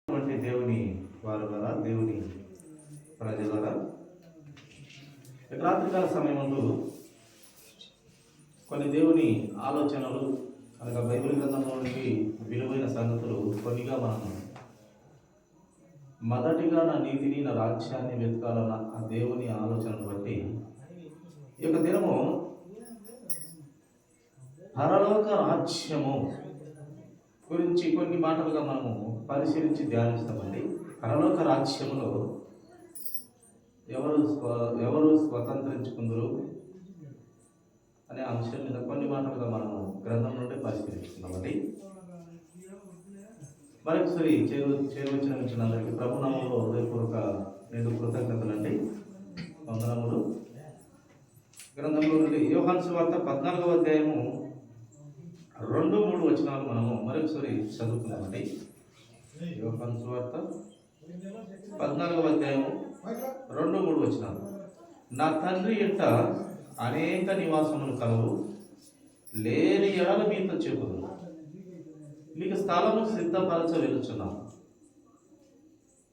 దేవుని వారులారా, దేవుని ప్రజలారా, రాత్రికాల సమయంలో కొన్ని దేవుని ఆలోచనలు అనగా బైబిల్ గ్రంథంలో నుండి విలువైన సంగతులు కొన్నిగా మనం మొదటిగా నా నీతిని నా రాజ్యాన్ని వెతకాలన్న ఆ దేవుని ఆలోచనను బట్టి ఈ యొక్క దినము పరలోక రాజ్యము గురించి కొన్ని మాటలుగా మనము పరిశీలించి ధ్యానిస్తామండి. పరలోక రాజ్యములో ఎవరు స్వతంత్రించుకుందరు అనే అంశం మీద కొన్ని మాటలుగా మనము గ్రంథం నుండి పరిశీలిస్తున్నామండి. మరొకసారి చేరువచ్చిన మిత్రులందరికీ ప్రభునామంలో హృదయపూర్వక నిండు కృతజ్ఞతలండి, వందనములు. గ్రంథంలో నుండి యోహాను సువార్త 14వ అధ్యాయము 2-3 వచనాలు మనము మరొకసారి చదువుకున్నామండి. యోహాను సువార్త 14వ అధ్యాయము 2-3 వచనాలు. నా తండ్రి ఇంట అనేక నివాసములు కలవు, లేని ఎడల మీతో చెప్పుదు, మీకు స్థలము సిద్ధపరచ వెలుచున్నాను.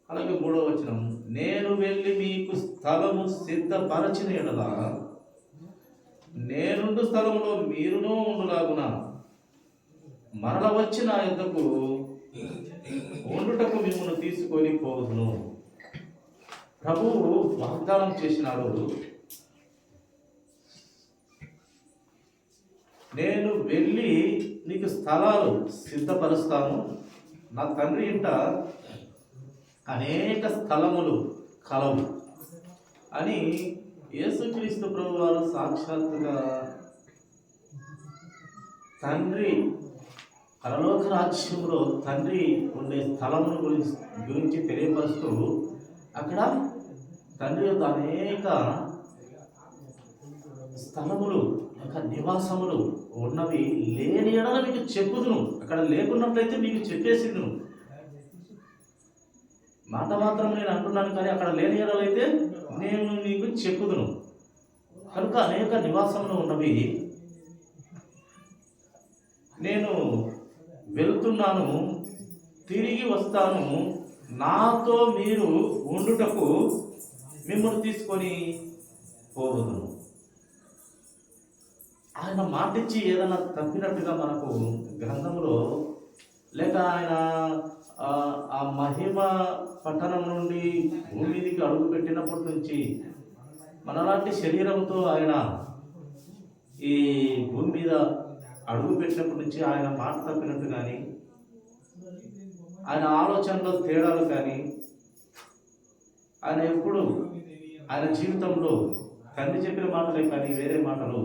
అలాగే 3వ వచనం, నేను వెళ్ళి మీకు స్థలము సిద్ధపరచిన ఎడల నేనుండు స్థలములో మీరునూ ఉండులాగున మరల వచ్చి నా యొద్దకు ఉండుటకు మిమ్మల్ని తీసుకొని పోదును. ప్రభువు వాగ్దానం చేసినాడు, నేను వెళ్ళి నీకు స్థలాలు సిద్ధపరుస్తాను, నా తండ్రి ఇంట అనేక స్థలములు కలవు అని యేసుక్రీస్తు ప్రభు వారు సాక్షాత్తుగా తండ్రి పరలోక రాజ్యంలో తండ్రి ఉండే స్థలముల గురించి తెలియపరుస్తూ అక్కడ తండ్రి యొక్క అనేక స్థలములు నివాసములు ఉన్నవి, లేని ఎడల మీకు చెప్పుదును. అక్కడ లేకున్నట్లయితే మీకు చెప్పేసిందును. మాట మాత్రం నేను అంటున్నాను, కానీ అక్కడ లేని ఎడలైతే నేను మీకు చెప్పుదును. కనుక అనేక నివాసములు ఉన్నవి, నేను వెళ్తున్నాను, తిరిగి వస్తాను, నాతో మీరు ఉండుటకు మిమ్మల్ని తీసుకొని పోదును. ఆయన మాటిచ్చి ఏదైనా తప్పినట్టుగా మనకు గ్రంథంలో, లేక ఆయన ఆ మహిమ పట్టణం నుండి భూమి మీదకి అడుగు పెట్టినప్పటి నుంచి మనలాంటి శరీరంతో ఆయన ఈ భూమి మీద అడుగు పెట్టినప్పటి నుంచి ఆయన మాట తప్పినట్టు కానీ, ఆయన ఆలోచనలో తేడాలు కానీ, ఆయన ఎప్పుడు ఆయన జీవితంలో తండ్రి చెప్పిన మాటలే కానీ వేరే మాటలు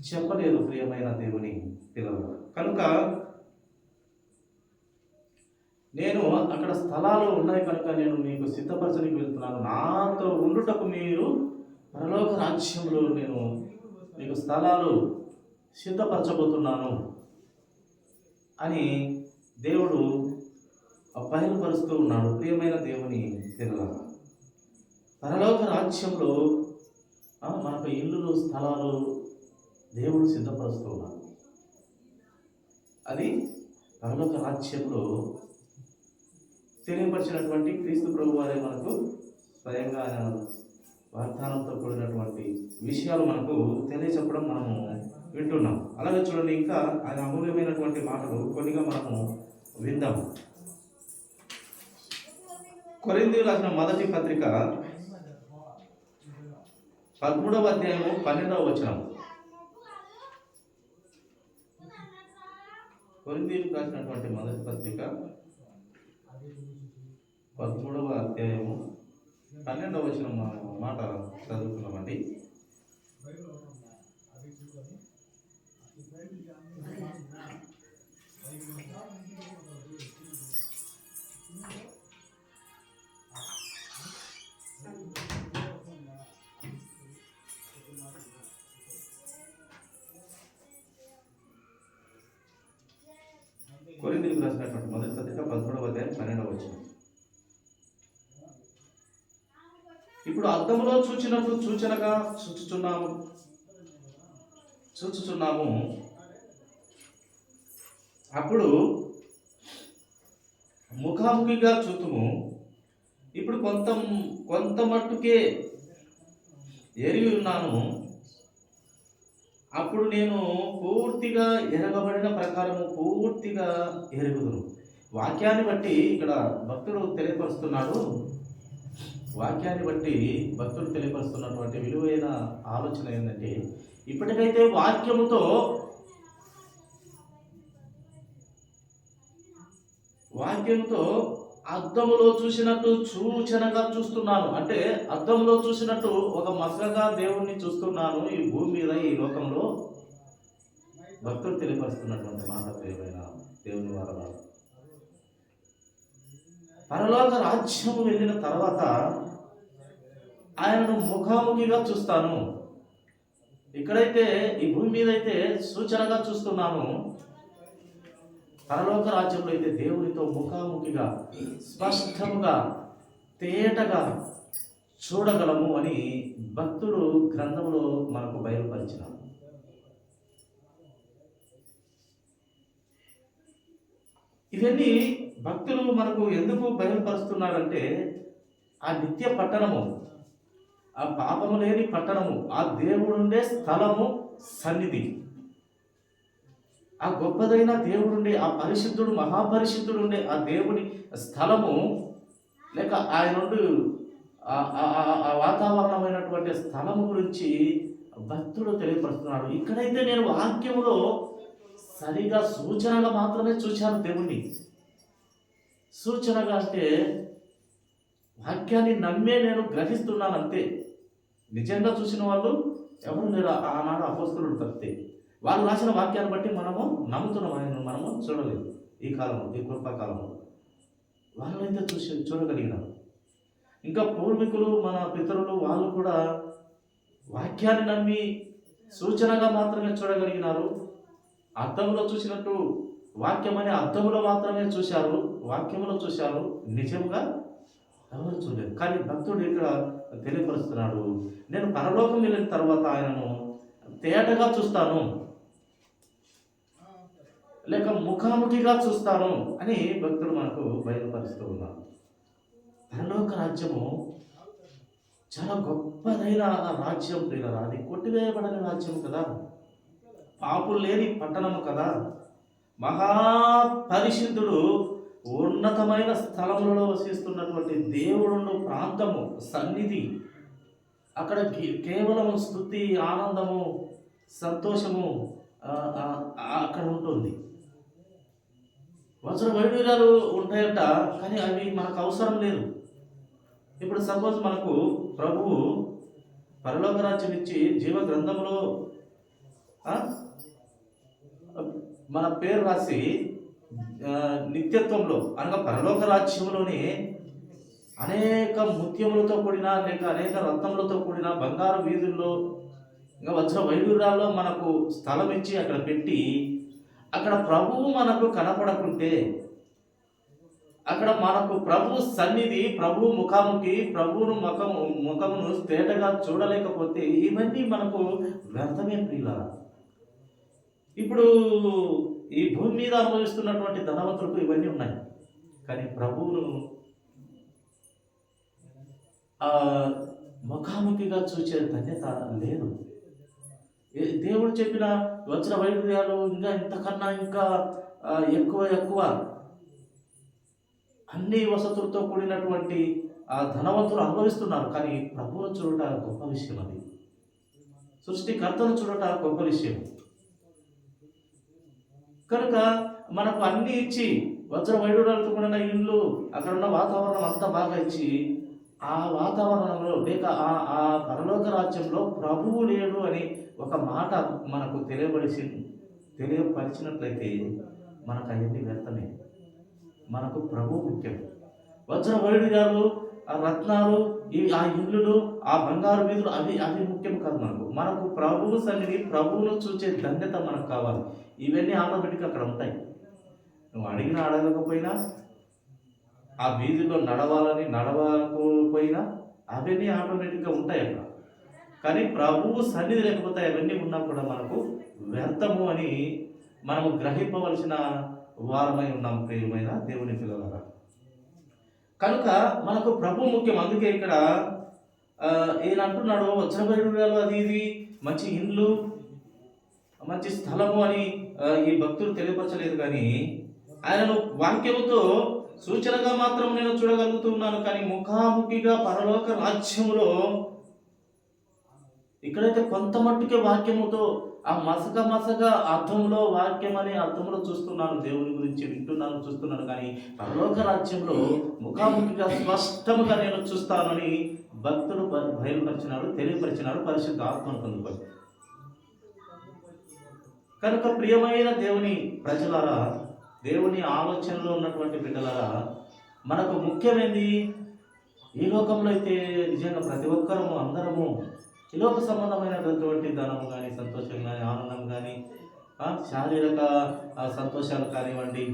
చెప్పలేదు ప్రియమైన దేవుని పిల్లలు. కనుక నేను అక్కడ స్థలాలు ఉన్నాయి కనుక నేను మీకు సిద్ధపరచడానికి వెళ్తున్నాను, నాతో ఉండుటకు మీరు పరలోక రాజ్యంలో నేను మీకు స్థలాలు సిద్ధపరచబోతున్నాను అని దేవుడు బయలుపరుస్తూ ఉన్నాడు. ప్రియమైన దేవుని పిల్లల, పరలోక రాజ్యంలో మనకు ఇల్లులు స్థలాలు దేవుడు సిద్ధపరుస్తూ ఉన్నాడు. అది పరలోక రాజ్యంలో తెలియపరిచినటువంటి క్రీస్తు ప్రభు వారే మనకు స్వయంగా ఆయన వాగ్దానంతో కూడినటువంటి విషయాలు మనకు తెలియచెప్పడం మనము వింటున్నాం. అలాగే చూడండి, ఇంకా ఆయన అమూల్యమైనటువంటి మాటలు కొన్నిగా మనము విందాం. కొరింథీయులకు రాసిన మొదటి పత్రిక 13వ అధ్యాయము 12వ వచనం. కొరింథీయులకు రాసినటువంటి మొదటి పత్రిక 13వ అధ్యాయము 12వ వచనం మాట చదువుకున్నామండి. కొరింథీయులకు రాసినటువంటి మొదటి పత్రిక 13వ అధ్యాయం 12వ వచనం. ఇప్పుడు అద్దములో చూచినట్లు సూచనగా చూచుచున్నాము, అప్పుడు ముఖాముఖిగా చూతుము. ఇప్పుడు కొంత మట్టుకే ఎరిగి ఉన్నాను. అప్పుడు నేను పూర్తిగా ఎరగబడిన ప్రకారము పూర్తిగా ఎరుగుదును. వాక్యాన్ని బట్టి ఇక్కడ భక్తుడు తెలియపరుస్తున్నాడు. వాక్యాన్ని బట్టి భక్తుడు తెలియపరుస్తున్నటువంటి విలువైన ఆలోచన ఏంటంటే, ఇప్పటికైతే వాక్యంతో అద్దంలో చూసినట్టు సూచనగా చూస్తున్నాను. అంటే అద్దంలో చూసినట్టు ఒక మసకగా దేవుణ్ణి చూస్తున్నాను ఈ భూమి మీద, ఈ లోకంలో. భక్తులు తెలియపరుస్తున్నటువంటి మాట ప్రియమైన దేవుని వారలా, పరలోక రాజ్యము వెళ్ళిన తర్వాత ఆయనను ముఖాముఖిగా చూస్తాను. ఇక్కడైతే ఈ భూమి మీద అయితే సూచనగా చూస్తున్నాను, పరలోక రాజ్యంలో అయితే దేవునితో ముఖాముఖిగా స్పష్టముగా తేటగా చూడగలము అని భక్తుడు గ్రంథంలో మనకు బయలుపరిచినాడు. ఇవన్నీ భక్తులు మనకు ఎందుకు బయలుపరుస్తున్నారంటే, ఆ నిత్య పట్టణము, ఆ పాపము లేని పట్టణము, ఆ దేవుడుండే స్థలము, సన్నిధి, ఆ గొప్పదైన దేవుడుండే, ఆ పరిశుద్ధుడు, మహాపరిశుద్ధుడు ఉండే ఆ దేవుని స్థలము, లేక ఆయన నుండి ఆ వాతావరణమైనటువంటి స్థలము గురించి భక్తుడు తెలియపరుస్తున్నాడు. ఇక్కడైతే నేను వాక్యములో సరిగా సూచనగా మాత్రమే చూశాను దేవుణ్ణి. సూచనగా అంటే వాక్యాన్ని నమ్మే నేను గ్రహిస్తున్నాను అంతే. నిజంగా చూసిన వాళ్ళు ఎవరు లేరు ఆనాడు అపోస్తలుడు తప్పితే. వాళ్ళు రాసిన వాక్యాన్ని బట్టి మనము నమ్ముతున్నాం, ఆయన మనము చూడలేదు. ఈ కాలంలో, ఈ కృపాకాలంలో వాళ్ళైతే చూడగలిగినారు. ఇంకా పూర్వీకులు, మన పితరులు, వాళ్ళు కూడా వాక్యాన్ని నమ్మి సూచనగా మాత్రమే చూడగలిగినారు. అర్థంలో చూసినట్టు వాక్యం అనే అర్థంలో మాత్రమే చూశారు, వాక్యంలో చూశారు, నిజంగా ఎవరు చూడలేదు. కానీ భక్తుడు ఇక్కడ తెలియపరుస్తున్నాడు, నేను పరలోకం వెళ్ళిన తర్వాత ఆయనను తేటగా చూస్తాను, లేక ముఖాముఖిగా చూస్తాను అని భక్తుడు మనకు బయలుపరుస్తూ ఉన్నాడు. పరలోక రాజ్యము చాలా గొప్పదైన రాజ్యం ప్రియులారా. అది కొట్టివేయబడని రాజ్యం కదా, పాపులు లేని పట్టణము కదా, మహాపరిశుద్ధుడు ఉన్నతమైన స్థలములలో వసిస్తున్నటువంటి దేవుడు ప్రాంతము, సన్నిధి. అక్కడ కేవలం స్తుతి, ఆనందము, సంతోషము అక్కడ ఉంటుంది. వజ్ర వైడూర్యాలు ఉంటాయట, కానీ అవి మనకు అవసరం లేదు. ఇప్పుడు సపోజ్ మనకు ప్రభువు పరలోక రాజ్యం ఇచ్చి జీవ గ్రంథంలో మన పేరు రాసి నిత్యత్వంలో అనగా పరలోక రాజ్యంలోనే అనేక ముత్యములతో కూడిన, లేక అనేక రత్నములతో కూడిన బంగారు వీధుల్లో, ఇంకా వజ్ర వైడూర్యాల్లో మనకు స్థలం ఇచ్చి అక్కడ పెట్టి, అక్కడ ప్రభువు మనకు కనపడకుంటే, అక్కడ మనకు ప్రభు సన్నిధి, ప్రభు ముఖాముఖి, ప్రభువును ముఖమును తేటగా చూడలేకపోతే ఇవన్నీ మనకు వ్యర్థమే ప్రియులారా. ఇప్పుడు ఈ భూమి మీద అనుభవిస్తున్నటువంటి ధనవంతులకు ఇవన్నీ ఉన్నాయి, కానీ ప్రభువును ముఖాముఖిగా చూసే ధన్యత లేదు. దేవుడు చెప్పిన వజ్ర వైడూర్యాలు ఇంకా ఇంతకన్నా ఇంకా ఎక్కువ అన్ని వసతులతో కూడినటువంటి ఆ ధనవంతులు అనుభవిస్తున్నారు, కానీ ప్రభువును చూడట గొప్ప విషయం. అది సృష్టికర్తను చూడట గొప్ప విషయం. కనుక మనకు అన్ని ఇచ్చి, వజ్ర వైడూర్యాలతో కూడిన ఇల్లు, అక్కడ ఉన్న వాతావరణం అంతా బాగా ఇచ్చి, ఆ వాతావరణంలో లేక ఆ పరలోక రాజ్యంలో ప్రభువు లేడు అని ఒక మాట మనకు తెలియపరిచినట్లయితే మనకు అవన్నీ వ్యర్థమే. మనకు ప్రభువు ముఖ్యం. వజ్ర వైడూర్యాలు, ఆ రత్నాలు, ఆ ఇల్లులు, ఆ బంగారు వీధులు అవి ముఖ్యం కాదు. మనకు ప్రభువు సన్నిధి, ప్రభువును చూసే ధన్యత మనకు కావాలి. ఇవన్నీ ఆటోమేటిక్గా అక్కడ ఉంటాయి. నువ్వు అడిగినా అడగకపోయినా, ఆ వీధిలో నడవకపోయినా అవన్నీ ఆటోమేటిక్గా ఉంటాయి అక్కడ. కానీ ప్రభువు సన్నిధి లేకపోతే అవన్నీ ఉన్నా కూడా మనకు వ్యర్థము అని మనము గ్రహింపవలసిన వారమై ఉన్నాం ప్రియమైన దేవుని పిల్లలారా. కనుక మనకు ప్రభు ముఖ్యం. అందుకే ఇక్కడ ఈయన అంటున్నాడు వజ్రబైడూర్యాలు అది ఇది మంచి ఇండ్లు మంచి స్థలము అని ఈ భక్తులు తెలియపరచలేదు, కానీ ఆయనను వాక్యముతో సూచనగా మాత్రం నేను చూడగలుగుతున్నాను. కానీ ముఖాముఖిగా పరలోక రాజ్యములో ఇక్కడైతే కొంత మట్టుకే వాక్యముతో ఆ మసక అర్థంలో వాక్యం అనే అర్థంలో చూస్తున్నాను, దేవుని గురించి వింటున్నాను, చూస్తున్నాను. కానీ పరలోక రాజ్యంలో ముఖాముఖిగా స్పష్టముగా నేను చూస్తానని భక్తుడు బయలుపరిచినాడు, తెలియపరిచినాడు పరిశుద్ధ ఆత్మను పొందుకొని. కనుక ప్రియమైన దేవుని ప్రజలారా, దేవుని ఆలోచనలో ఉన్నటువంటి బిడ్డలారా, మనకు ముఖ్యమైనది ఈ లోకంలో అయితే నిజంగా ప్రతి ఒక్కరము అందరము ఈ లోక సంబంధమైనటువంటి ధనము కానీ, సంతోషం కానీ, ఆనందం కానీ, శారీరక సంతోషాలు కానివ్వండి,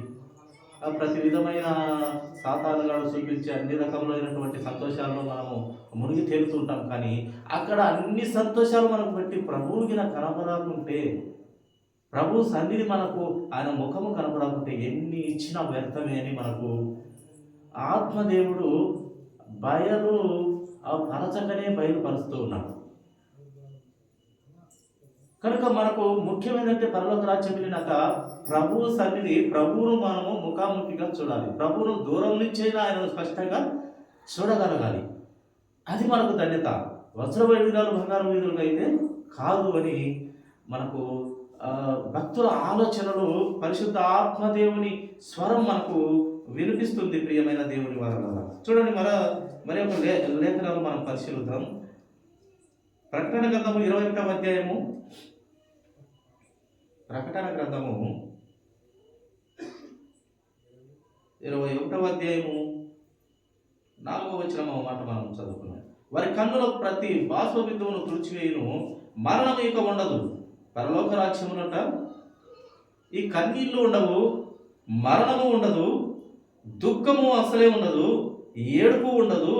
ప్రతి విధమైన సాతానుగాడు చూపించే అన్ని రకములైనటువంటి సంతోషాల్లో మనము మునిగి తేలుతుంటాం. కానీ అక్కడ అన్ని సంతోషాలు మనకు పెట్టి ప్రభువుకి కనపడకుంటే, ప్రభు సన్నిధి మనకు ఆయన ముఖము కనపడకుంటే ఎన్ని ఇచ్చినా వ్యర్థమే అని మనకు ఆత్మదేవుడు పరచకనే బయలుపరుస్తూ ఉన్నాడు. కనుక మనకు ముఖ్యమైనదంటే పరలోక రాజ్యం వెళ్ళినాక ప్రభు సన్నిధి, ప్రభువును మనము ముఖాముఖిగా చూడాలి. ప్రభువును దూరం నుంచైనా ఆయన స్పష్టంగా చూడగలగాలి. అది మనకు ధన్యత. వజ్రవైడూర్యాలు బంగారు వీధులుగా అయితే కాదు అని మనకు భక్తుల ఆలోచనలు పరిశుద్ధ ఆత్మదేవుని స్వరం మనకు వినిపిస్తుంది. ప్రియమైన దేవుని వల్ల చూడండి, మరి ఒక లేఖనాలు మనం పరిశీలిద్దాం. ప్రకటన గ్రంథము 21వ అధ్యాయము, ప్రకటన గ్రంథము 21వ అధ్యాయము 4వ వచనం మాట మనం చదువుకున్నాం. వారి కన్నులో ప్రతి బాష్ప బిందువును తుడిచివేయును, మరణం ఇక ఉండదు. పరలోక రాజ్యమునట ఈ కన్నీళ్లు ఉండవు, మరణము ఉండదు, దుఃఖము అసలే ఉండదు, ఏడుపు ఉండదు,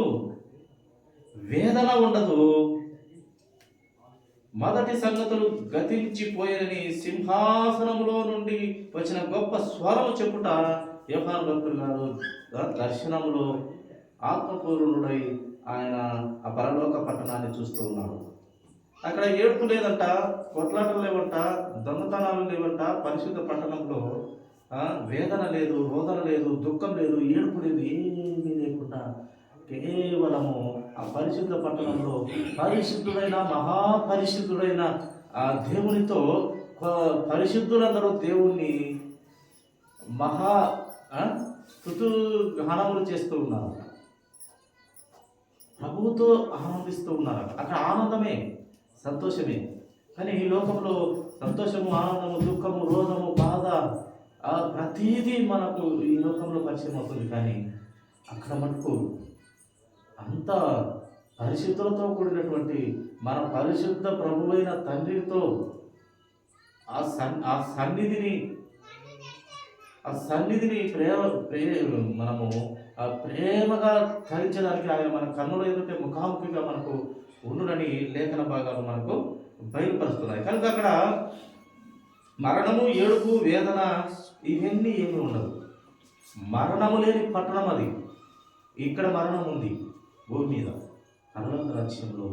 వేదన ఉండదు. మొదటి సంగతులు గతించిపోయారని సింహాసనములో నుండి వచ్చిన గొప్ప స్వరము చెప్పుట యోహాను భక్తుడు గారు దర్శనములో ఆత్మపూర్ణుడై ఆయన ఆ పరలోక పట్టణాన్ని చూస్తూ ఉన్నాడు. అక్కడ ఏడుపు లేదంట, కొట్లాటలు లేవంట, దొంగతనాలు లేవంట. పరిశుద్ధ పట్టణంలో వేదన లేదు, రోదన లేదు, దుఃఖం లేదు, ఏడుపు లేదు, ఏమీ లేకుండా కేవలము ఆ పరిశుద్ధ పట్టణంలో పరిశుద్ధుడైన మహాపరిశుద్ధుడైన ఆ దేవునితో పరిశుద్ధులందరూ దేవుణ్ణి స్తుతుగానములు చేస్తూ ఉన్నారు, ప్రభువుతో ఆనందిస్తూ ఉన్నారు. అక్కడ ఆనందమే, సంతోషమే. కానీ ఈ లోకంలో సంతోషము, ఆనందము, దుఃఖము, రోధము, బాధ ప్రతీదీ మనకు ఈ లోకంలో పరిచయం అవుతుంది. కానీ అక్కడ మటుకు అంత పరిశుద్ధులతో కూడినటువంటి మన పరిశుద్ధ ప్రభువైన తండ్రితో ఆ సన్నిధిని మనము ప్రేమగా ధరించడానికి ఆయన మన కన్నుల ఎదుటే ముఖాముఖిగా మనకు ఉండునని లేఖన భాగాలు మనకు బయలుపరుస్తున్నాయి. కనుక అక్కడ మరణము, ఏడుపు, వేదన ఇవన్నీ ఏమీ ఉండదు. మరణము లేని పట్టణం అది. ఇక్కడ మరణం ఉంది భూమి మీద. పరలోక రాజ్యంలో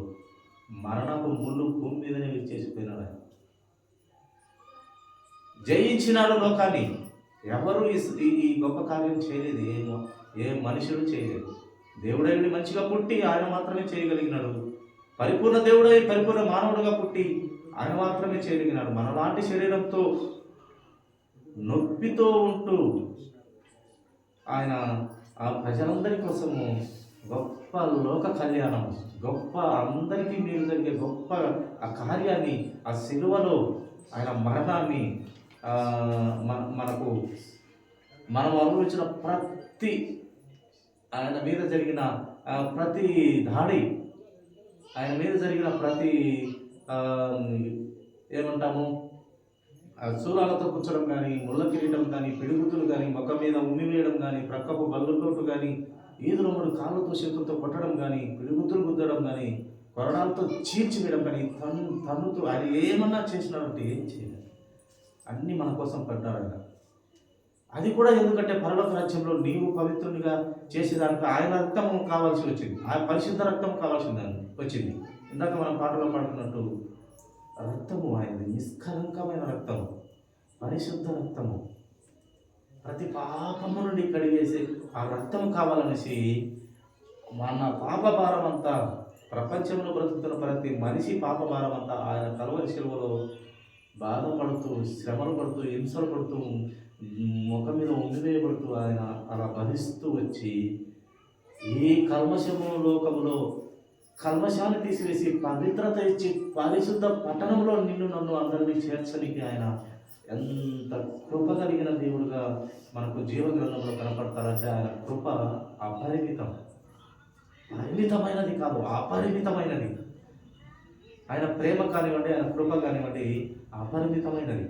మరణపు ముళ్ళు భూమి మీదనే చేసిపోయినాడు. జయించినాడు లోకాన్ని. ఎవరు ఈ గొప్ప కార్యం చేయలేదు, ఏ మనుషుడు చేయలేదు. దేవుడై మంచిగా పుట్టి ఆయన మాత్రమే చేయగలిగినాడు. పరిపూర్ణ దేవుడై పరిపూర్ణ మానవుడుగా పుట్టి ఆయన మాత్రమే చేయగలిగినాడు. మనలాంటి శరీరంతో నొప్పితో ఉంటూ ఆయన ఆ ప్రజలందరి కోసము గొప్ప లోక కళ్యాణం, గొప్ప అందరికీ మీరు జరిగే గొప్ప ఆ కార్యాన్ని, ఆ సిలువలో ఆయన మరణాన్ని, మనం అనుభవించిన ప్రతి ఆయన మీద జరిగిన ప్రతి దాడి, ఆయన మీద జరిగిన ప్రతి ఏమంటాము శూలాలతో కూర్చోడం కానీ, ముళ్ళ కిరీటం కానీ, పిడుగుతులు కానీ, ముఖం మీద ఉమ్మి వేయడం కానీ, ప్రక్కపు బల్లుతోటు కానీ, ఈదురముడు కాళ్ళతో చేతులతో కొట్టడం కానీ, పిడుగుతులు గుద్దడం కానీ, కొరడాలతో చీల్చివేయడం కానీ, తన్నుతూ ఆయన ఏమన్నా చేసినారంటే ఏం చేయలేదు. అన్నీ మన కోసం పడ్డారు. అది కూడా ఎందుకంటే పరలోక రాజ్యంలో నీవు పవిత్రునిగా చేసేదానికి ఆయన రక్తము కావాల్సి వచ్చింది, ఆ పరిశుద్ధ రక్తం కావాల్సింది వచ్చింది. ఇందాక మనం పాటలో పాడుకున్నట్టు రక్తము ఆయనది, నిష్కలంకమైన రక్తము, పరిశుద్ధ రక్తము, ప్రతి పాపము నుండి కడిగేసి ఆ రక్తం కావాలనేసి మన పాప భారం అంతా, ప్రపంచంలో బ్రతుకుతున్న ప్రతి మనిషి పాప భారం అంతా ఆయన కలువరి శిలువలో బాధపడుతూ, శ్రమలు పడుతూ, హింసలు పడుతూ, ముఖం మీద ఉండివేయబడుతూ ఆయన అలా భరిస్తూ వచ్చి ఈ కల్మషము లోకములో కల్మషాన్ని తీసివేసి పవిత్రత ఇచ్చి పరిశుద్ధ పట్టణంలో నిన్ను నన్ను అందరినీ చేర్చడానికి ఆయన ఎంత కృప కలిగిన దేవుడుగా మనకు జీవగ్రంథంలో కనపడతారంటే ఆయన కృప అపరిమితం, పరిమితమైనది కాదు, అపరిమితమైనది. ఆయన ప్రేమ కానివ్వండి, ఆయన కృప కానివ్వండి, అపరిమితమైనది.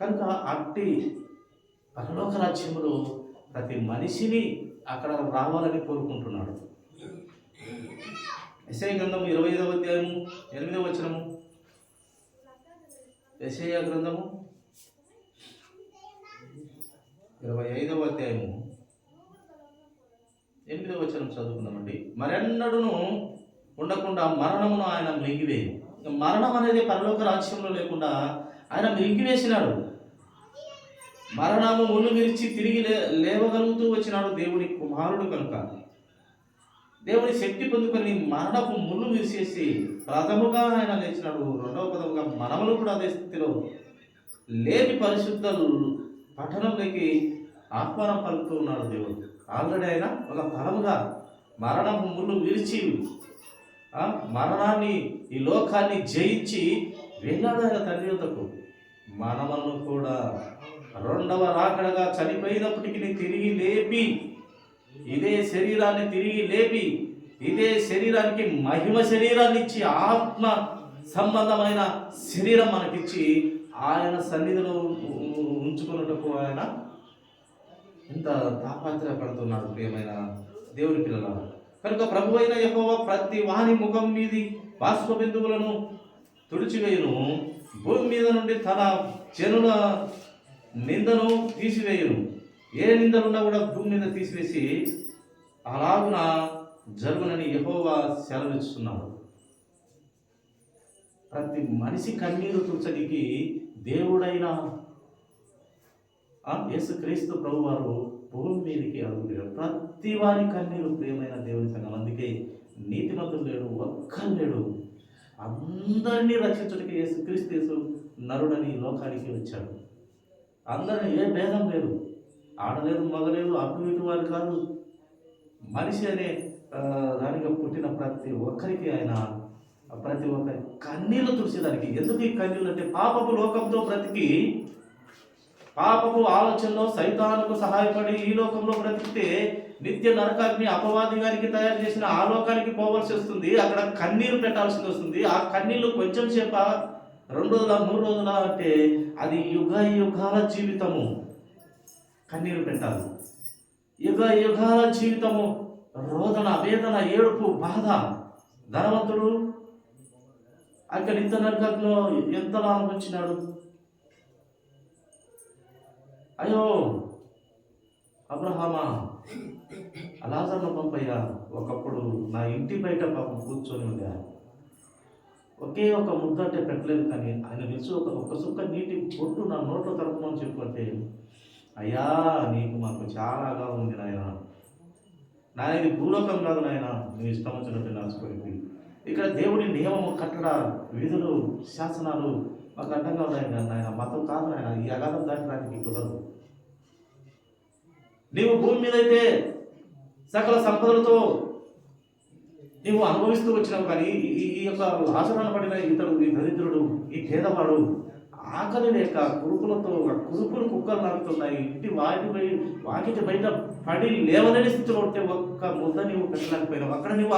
కనుక అట్టి పరలోక రాజ్యములో ప్రతి మనిషిని అక్కడ రావాలని కోరుకుంటున్నాడు. యెషయా గ్రంథము 25వ అధ్యాయము 8వ వచనము. యెషయా గ్రంథము 25వ అధ్యాయము 8వ వచనం చదువుకుందామండి. మరెన్నడూను ఉండకుండా మరణమును ఆయన మింగివేయు. మరణం అనేది పరలోక రాజ్యంలో లేకుండా ఆయన మింగివేసినాడు. మరణము ముళ్ళు విరిచి తిరిగి లేవగలుగుతూ వచ్చినాడు దేవుని కుమారుడు కనుక. దేవుని శక్తి పొందుకొని మరణపు ముళ్ళు విరిచేసి ప్రథముగా ఆయన లేచినాడు. రెండవ పదముగా మనములు కూడా అదే స్థితిలో లేని పరిశుద్ధ పట్టణంలోకి ఆహ్వానం పలుకుతూ ఉన్నాడు దేవుడు. ఆల్రెడీ ఆయన ఒక ఫలముగా మరణపు ముళ్ళు విరిచి మరణాన్ని, ఈ లోకాన్ని జయించి వెళ్ళాడు ఆయన తండ్రి వద్దకు. మనమను కూడా రెండవ రాకడగా చనిపోయినప్పటికీ తిరిగి లేపి, ఇదే శరీరాన్ని తిరిగి లేపి, ఇదే శరీరానికి మహిమ శరీరాన్ని ఇచ్చి, ఆత్మ సంబంధమైన శరీరం మనకిచ్చి ఆయన సన్నిధిలో ఉంచుకున్నట్టుకు ఆయన ఎంత తాపత్రయపడుతున్నాడు ప్రియమైన దేవుని పిల్లల. కనుక ప్రభు అయిన యెహోవా ప్రతి వాని ముఖం మీది బాష్ప బిందువులను తుడిచివేయును, భూమి మీద నుండి తన జనుల నిందను తీసివేయును. ఏ నిందలున్నా కూడా భూమి మీద తీసివేసి అలాగున జరుగునని యెహోవా సెలవిస్తున్నాడు. ప్రతి మనిషి కన్నీరు తుడచడానికి దేవుడైన యేసుక్రీస్తు ప్రభు వారు భూమి మీదకి అడుగుతాడు. ప్రతి వారి కన్నీరు ప్రియమైన దేవుని సంఘం. అందుకే నీతిమంతుడు లేడు, ఒక్కరు లేడు. అందరినీ రక్షించడానికి యేసుక్రీస్తు నరుడని లోకానికి వచ్చాడు. అందరినీ, ఏ భేదం లేదు, ఆడలేదు మగలేదు, అటు ఇటు వారు కాదు, మనిషి అనే దానిగా పుట్టిన ప్రతి ఒక్కరికి ఆయన ప్రతి ఒక్కరి కన్నీళ్ళు తుడిచేదానికి. ఎందుకు ఈ కన్నీళ్ళు అంటే పాపపు లోకంతో బ్రతికి, పాపపు ఆలోచనలో సైతానుకు సహాయపడి ఈ లోకంలో బ్రతికితే నిత్య నరకాగ్ని అపవాది గారికి తయారు చేసిన ఆ లోకానికి పోవలసి వస్తుంది. అక్కడ కన్నీరు పెట్టాల్సి వస్తుంది. ఆ కన్నీళ్ళు కొంచెం సేప, 2 రోజుల 3 రోజుల అంటే అది యుగ యుగాల జీవితము. కన్నీరు పెట్టాలి. యుగ యుగాల జీవితము, రోదన, వేదన, ఏడుపు, బాధ. ధనవంతుడు అక్కడ నిత్య నరకంలో ఎంతలా అనుభవించినాడు. అయ్యో అబ్రహామా, లాజరును పంపయ్యా, ఒకప్పుడు నా ఇంటి బయట పాపం కూర్చొని ఉండే, ఒకే ఒక ముద్ద అంటే పెట్టలేదు, కానీ ఆయన పిలిచి ఒక సుక్క నీటి పొట్టు నా నోట్లో తరపుమని చెప్పుకుంటే, అయ్యా నీకు మాకు చాలా అగాధం ఉంది నాయన, ఇది భూలోకం కాదు నాయన, నువ్వు ఇష్టం వచ్చినట్టు నడుచుకోవాలి. ఇక్కడ దేవుడి నియమము, కట్టడ, విధులు, శాసనాలు మాకు అడ్డంగా ఉన్నాయి నాయన, మతం కాదు నాయన, ఈ అగాధం దాటడానికి కుదరదు. నీవు భూమి మీద అయితే సకల సంపదలతో నీవు అనుభవిస్తూ వచ్చినావు, కానీ ఈ యొక్క ఆచరణ పడిన ఇతడు, ఈ దరిద్రుడు, ఈ పేదవాడు ఆకలి లేక కురుకులతో, కురుకులు కుక్కలు నాకుతున్నాయి, ఇంటి వాకిటి బయట పడి లేవలేని స్థితిలో ఉంటే ఒక్క ముద్ద నీవు పెట్టలేకపోయినావు. అక్కడ నువ్వు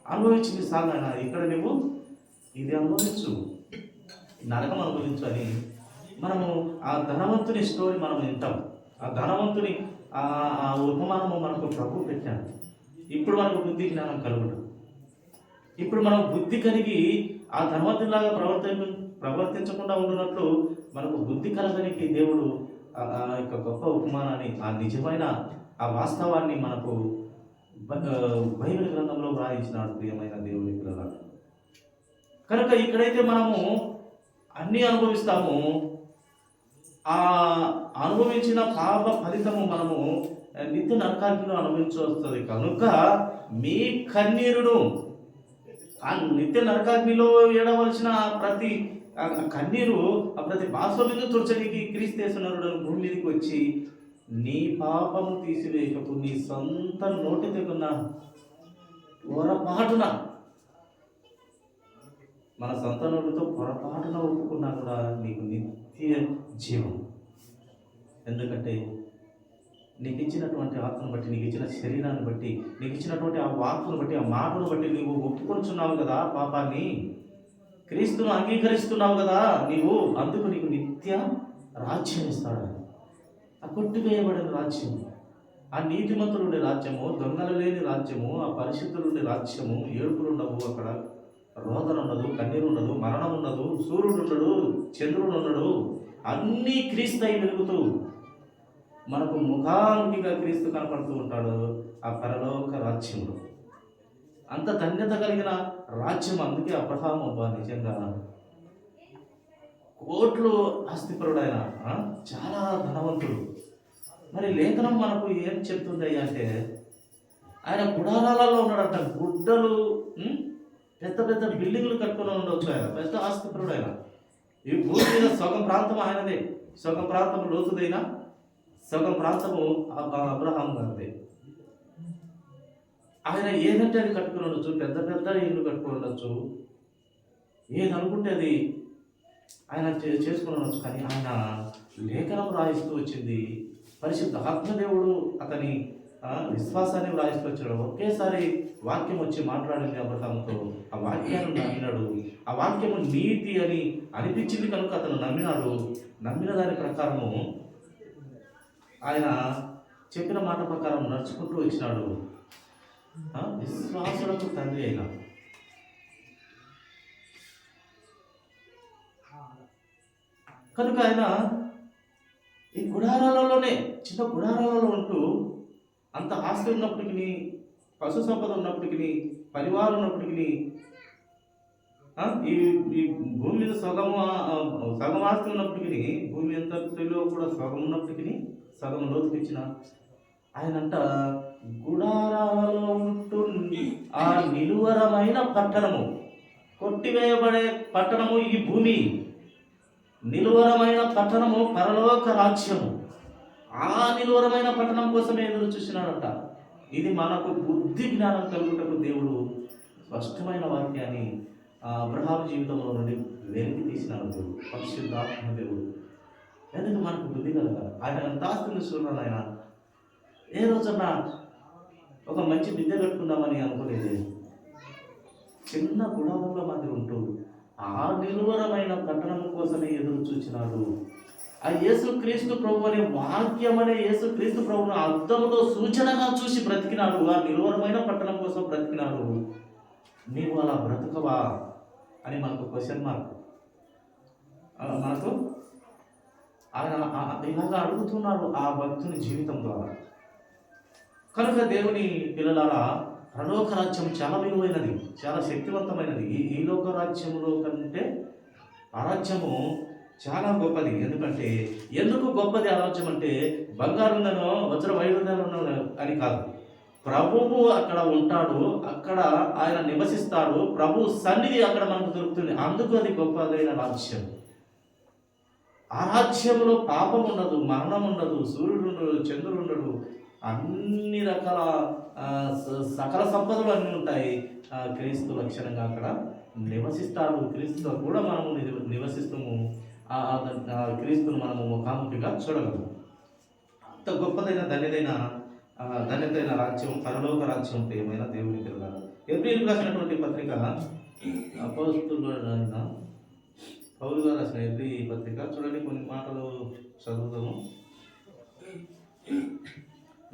అనుభవించింది సాగనా, ఇక్కడ నువ్వు ఇది అనుభవించు, నరకం అనుభవించు అని మనము ఆ ధనవంతుని స్టోరీ మనం వింటాం. ఆ ధనవంతుని ఆ ఉపమానము మనకు ప్రభు పెట్టాడు. ఇప్పుడు మనకు బుద్ధి జ్ఞానం కలుగుడు. ఇప్పుడు మనం బుద్ధి కలిగి ఆ ధనవంతులాగా ప్రవర్తించకుండా ఉండినట్లు మనకు బుద్ధి కలగనికి దేవుడు ఆ యొక్క గొప్ప ఉపమానాన్ని, ఆ నిజమైన ఆ వాస్తవాన్ని మనకు బైబిల్ గ్రంథంలో వ్రాయించినాడు ప్రియమైన దేవుని పిల్లల. కనుక ఇక్కడైతే మనము అన్నీ అనుభవిస్తాము, ఆ అనుభవించిన పాప ఫలితము మనము నిత్య నరకాగ్నిలో అనుభవించి వస్తుంది. కనుక మీ కన్నీరును ఆ నిత్య నరకాగ్నిలో ఏడవలసిన ప్రతి కన్నీరు, ఆ ప్రతి బాష్పమును తుడచడానికి క్రీస్తేసునరుడు భూమి మీదకి వచ్చి నీ పాపము తీసివేయకు నీ సొంత నోటి తెగున్న పొరపాటున, మన సొంత నోటితో పొరపాటున ఒప్పుకున్నా కూడా నీకు నిత్య జీవం. ఎందుకంటే నీకు ఇచ్చినటువంటి ఆత్మను బట్టి, నీకు ఇచ్చిన శరీరాన్ని బట్టి, నీకు ఇచ్చినటువంటి ఆ వాక్కును బట్టి, ఆ మాటను బట్టి నీవు ఒప్పుకొంచున్నావు కదా పాపాన్ని, క్రీస్తును అంగీకరిస్తున్నావు కదా నీవు, అందుకు నీకు నిత్య రాజ్యం ఇస్తాడు. ఆ కొట్టివేయబడిన రాజ్యం, ఆ నీతిమంతులుండే రాజ్యము, దొంగలు లేని రాజ్యము, ఆ పరిశుద్ధులుండే రాజ్యము. ఏడుపులు ఉండవు అక్కడ, రోదన ఉండదు, కన్నీరు ఉండదు, మరణం ఉండదు, సూర్యుడు ఉండడు, చంద్రుడు ఉండడు. అన్నీ క్రీస్తయి వెలుగుతూ మనకు ముఖాముఖిగా క్రీస్తు కనపడుతూ ఉంటాడు ఆ పరలోక రాజ్యంలో. అంత ధన్యత కలిగిన రాజ్యం. అందుకే అబ్రహాము నిజంగా కోట్లు ఆస్తిపరుడైన చాలా ధనవంతుడు. మరి లేఖనం మనకు ఏం చెప్తుంది అంటే ఆయన గుడారాలలో ఉన్నాడంట. గుడ్డలు, పెద్ద పెద్ద బిల్డింగ్లు కట్టుకుని ఉండవచ్చు. ఆయన పెద్ద ఆస్తిపరుడు. ఆయన ఈ భూమి మీద సగం ప్రాంతం ఆయనదే, సగం ప్రాంతం లోతుదైనా, సగం ప్రాంతము అబ్రహాం గారిదే. ఆయన ఏదంటే అది కట్టుకుని ఉండొచ్చు, పెద్ద పెద్ద ఇల్లు కట్టుకుని ఉండొచ్చు, ఏది అనుకుంటే అది ఆయన చేసుకుని ఉండొచ్చు. కానీ ఆయన లేఖనం రాయిస్తూ వచ్చింది పరిశుద్ధ ఆత్మదేవుడు అతని విశ్వాసాన్ని వ్రాయిస్తూ వచ్చాడు. ఒకేసారి వాక్యం వచ్చి మాట్లాడింది అబ్రహాముతో. ఆ వాక్యాన్ని నమ్మినాడు. ఆ వాక్యము నీతి అని అనిపించింది కనుక అతను నమ్మినాడు. నమ్మిన దాని ప్రకారము ఆయన చెప్పిన మాట ప్రకారం నడుచుకుంటూ వచ్చినాడు. విశ్వాసులకు తండ్రి అయినా. కనుక ఆయన ఈ గుడారాలలోనే, చిన్న గుడారాలలో ఉంటూ, అంత ఆస్తి ఉన్నప్పటికీ, పశు సంపద ఉన్నప్పటికీ, పరివారం ఉన్నప్పటికీ, ఈ భూమి మీద సగం ఆస్తి ఉన్నప్పటికీ, భూమి అంతలో కూడా సగం ఉన్నప్పటికీ, సగం లోతుకి ఇచ్చిన ఆయనంట గుడారాలలో ఉంటుంది ఆ నిలువరమైన పట్టణము, కొట్టివేయబడే పట్టణము ఈ భూమి, నిలువరమైన పట్టణము పరలోక రాజ్యము. ఆ నిలువరమైన పట్టణం కోసమే ఎదురు చూసినాడట. ఇది మనకు బుద్ధి జ్ఞానం కలుగుటకు దేవుడు స్పష్టమైన వాక్యాన్ని అబ్రహాము జీవితంలో నుండి వెలికి తీసినాడు దేవుడు, పరిశుద్ధాత్మ దేవుడు. ఎందుకు మనకు బుద్ధి కలగాలి. ఆయన ఎంత ఆస్తిని చూడాలి. ఆయన ఏ రోజన్నా ఒక మంచి విద్య కట్టుకుందామని అనుకునేది, చిన్న గుడారంలో మాదిరి ఉంటూ ఆ నిలువరమైన పట్టణం కోసమే ఎదురు చూచినాడు. ఆ యేసుక్రీస్తు ప్రభు అనే వాక్యం అనే యేసుక్రీస్తు ప్రభును అర్థంలో సూచనగా చూసి బ్రతికినాడు. ఆ నిలువరమైన పట్టణం కోసం బ్రతికినాడు. నీవు అలా బ్రతకవా అని మనకు క్వశ్చన్ మార్క్. మనకు ఆయన ఇలాగా అడుగుతున్నాడు ఆ భక్తుని జీవితం ద్వారా. కనుక దేవుని పిల్లలారా, పరలోక రాజ్యం చాలా విలువైనది, చాలా శక్తివంతమైనది. ఈ లోక రాజ్యంలో కంటే ఆ రాజ్యము చాలా గొప్పది. ఎందుకు గొప్పది ఆ రాజ్యం అంటే బంగారుందనో వజ్ర వైడూర్యాలున్నో అని కాదు. ప్రభువు అక్కడ ఉంటాడు, అక్కడ ఆయన నివసిస్తాడు, ప్రభు సన్నిధి అక్కడ మనకు దొరుకుతుంది. అందుకు అది గొప్పదైన రాజ్యం. ఆ రాజ్యంలో పాపం ఉండదు, మరణం ఉండదు, సూర్యుడు ఉండడు, చంద్రుడు ఉండడు, అన్ని రకాల సకల సంపదలు అన్నీ ఉంటాయి. క్రీస్తు లక్షణంగా అక్కడ నివసిస్తాడు. క్రీస్తుతో కూడా మనము నివసిస్తాము. క్రీస్తును మనము ముఖాముఖిగా చూడగలము. అంత గొప్పదైన ధన్యతైన రాజ్యం, పరలోక రాజ్యం ఏమైనా దేవుని పిల్లలు. ఎబ్రీయులకు రాసినటువంటి పత్రిక, అపోస్తలుడైన పౌలు గారు రాసిన ఎబ్రీ పత్రిక చూడండి, కొన్ని మాటలు చదువుతాము.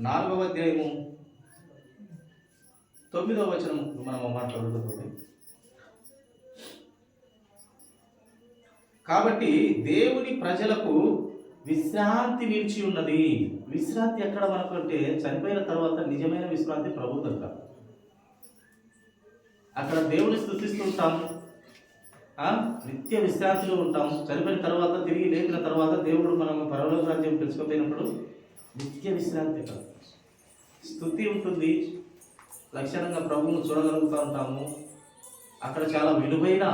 4వ అధ్యాయము 9వ వచనం మనం మాట్లాడుతుంది. కాబట్టి దేవుని ప్రజలకు విశ్రాంతి నిలిచి ఉన్నది. విశ్రాంతి ఎక్కడ మనకు అంటే చనిపోయిన తర్వాత నిజమైన విశ్రాంతి ప్రభు దగ్గర. అక్కడ దేవుని స్తుతిస్తుంటాం, నిత్య విశ్రాంతిలో ఉంటాం. చనిపోయిన తర్వాత తిరిగి లేచిన తర్వాత దేవుడు మనం పరలోక రాజ్యం తెలుసుకుపోయినప్పుడు నిత్య విశ్రాంతి కాదు, స్తుతి ఉంటుంది. లక్షణంగా ప్రభువును చూడగలుగుతూ ఉంటాము. అక్కడ చాలా విలువైన